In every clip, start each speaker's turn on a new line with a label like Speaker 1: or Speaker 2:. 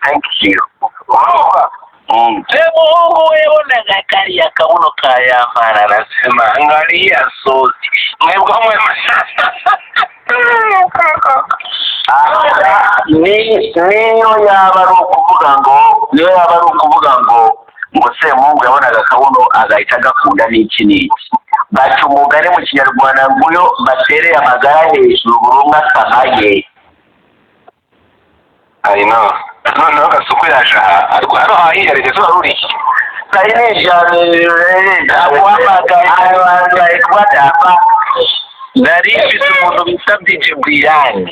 Speaker 1: Thank you.
Speaker 2: Mungu wewe na kariya kabuno kayamana nasema angalia sozi. Mwebwe mwema.
Speaker 1: Niyo yaba ari ukuvuga ngo Semungu yabonaga akabuno agahita agakunda n'iki n'iki. Baca umugani mu Kinyarwanda nguyo batereye amagara hejuru buri umwe asamaye.
Speaker 2: Ayino noneho Gasuku yaje aha arwara ahiyerekezo ruri
Speaker 1: Sayine jane akwamagana abantu badapa.
Speaker 2: Nari mfite umuntu bita DJ Brian.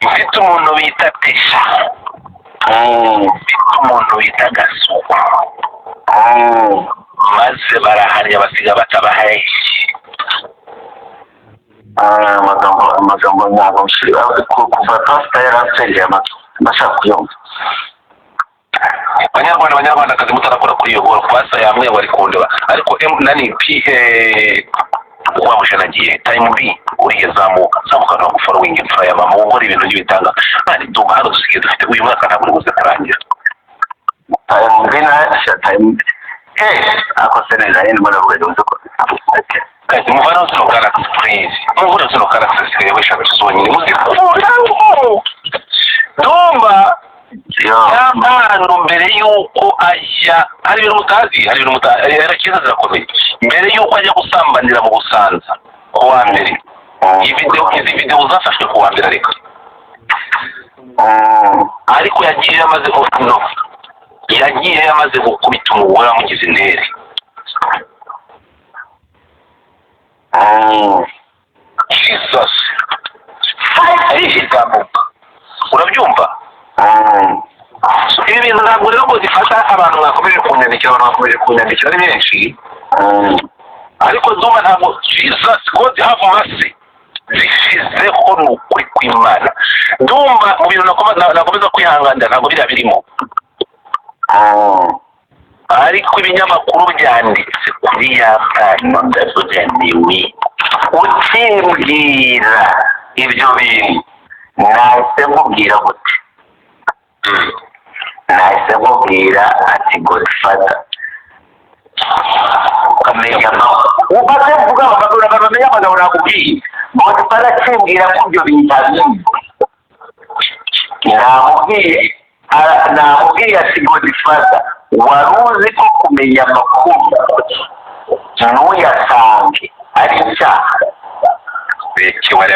Speaker 2: Mfite umuntu bita Tesha. Mfite umuntu bita Gasuku. Maze barahari basiga batabahaye.
Speaker 1: Amagambo ntabwo nshira kuva pastor yarasengeye amashaka kuyumva.
Speaker 2: Abanyarwanda kazi mutarakora kuri iyo boro kwasa yamwe bari kundeba ariko nani wa mushanagiye time B uri yazamuka no gufollowing imfura ya mama ubora ibintu by'ibitanga kandi ndumva hano dusigaye dufite uyu mwaka ntabwo buze kurangira
Speaker 1: time B na time ako seneza yindi mbona bwo nzo ko
Speaker 2: kandi muvana zo kara please muvana zo kara sese we shaka tuzonyine muzika ndumva yamano mbere yuko ajya hari ibintu mutazi yarakiza zirakomeye mbere yuko ajya gusambanira mu Busanza kuwa mbere izi video zafashwe kuwa mbere ariko ariko yagiye yamaze gukubita umugore amugize indere Jesus urabyumva ibi bintu ntabwo rero ngo zifasha abantu bakomeje kunyandikira ari benshi ariko zuma ntabwo Jesus God have mercy zishizeho n'ukuri kw'Imana ndumva mu bintu nakomeza kwihanganira ntabwo biriya birimo ariko ibinyamakuru byanditse kuri ya mwana ndazoganiwe ukimbwira ibyo bintu nahise mubwira gute nahise mubwira ati Godfather ukamenya amakuru umaze kuvuga abantu bamenya amagambo nakubwiye Godfather akimbwira ko ibyo bintu namubwiye ati Godfather wari uzi ko kumenya amakuru ntuyasange ari icyaha wari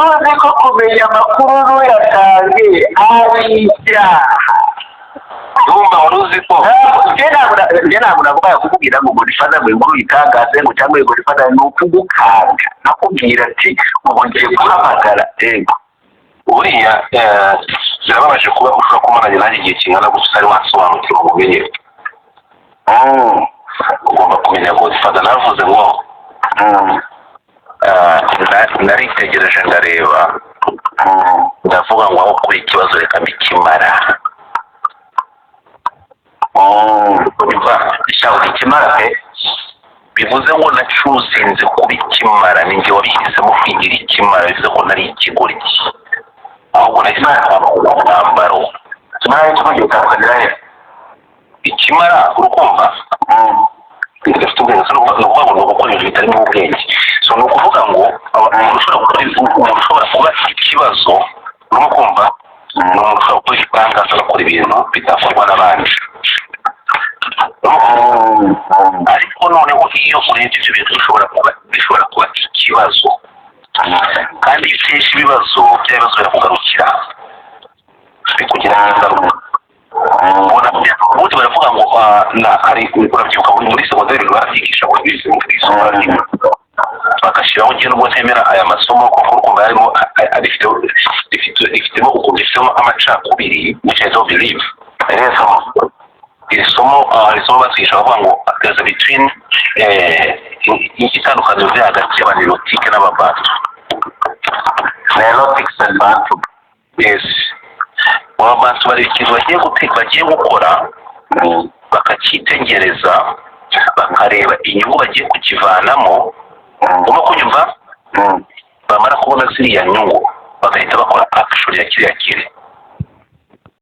Speaker 2: uzi ko kumenya amakuru ntuyasange ari icyaha ndumva wari uzi ko
Speaker 1: njye ntabwo navuga kukubwira ngo Godfather ngo inkuru itangaze ngo cyangwa Godfather ni ukugukanga nakubwira ati ubu ngiye guhamagara
Speaker 2: uriya birababaje kuba ushobora kumaranya nanjye igihe kingana gusa utari wasobanukirwa mu bumenyi ugomba kumenya Godfather navuze ngo naritegereje ndareba ndavuga ngo aho kuri ikibazo reka mbikimara
Speaker 1: ishaka ikimara pe
Speaker 2: bivuze ngo nacuzinze kubikimara ninjye wabihisemo kwigira ikimara bivuze ko nari ikigoryi ahubwo nahisemo umwambaro
Speaker 1: kimara cy'ugiye utanzanira
Speaker 2: ikimara urukumva bidafite ubwenge no kuvuga ngo gukora ibintu bitari mu bwenge so no kuvuga ngo umuntu ushobora kuba ikibazo no kumva umuntu ushobora gukora ikibangaza agakora ibintu bidakorwa n'abandi ariko noneho iyo urebye ibyo bintu bishobora kuba ikibazo kandi kenshi ibibazo birakugarukira bikugira ingaruka ubundi baravuga ngo urabyibuka muri segonderi barabyigisha bagashyiraho ngiye nubwo ntemera aya masomo kuko ukumva harimo rifitemo ukuntu rifitemo amacakubiri which I don't believe iri somo batwigisha bavuga ngo there's a between itandukaniro riri hagati y'abanelotike n'ababantu
Speaker 1: Neolitics and Bantu.
Speaker 2: Yes. Abantu bari ikintu bagiye gukora bakakitegereza bakareba inyungu bagiye kukivanamo no kunyumva kubona ziriya nyungu bagahita bakora action ya kiriya kire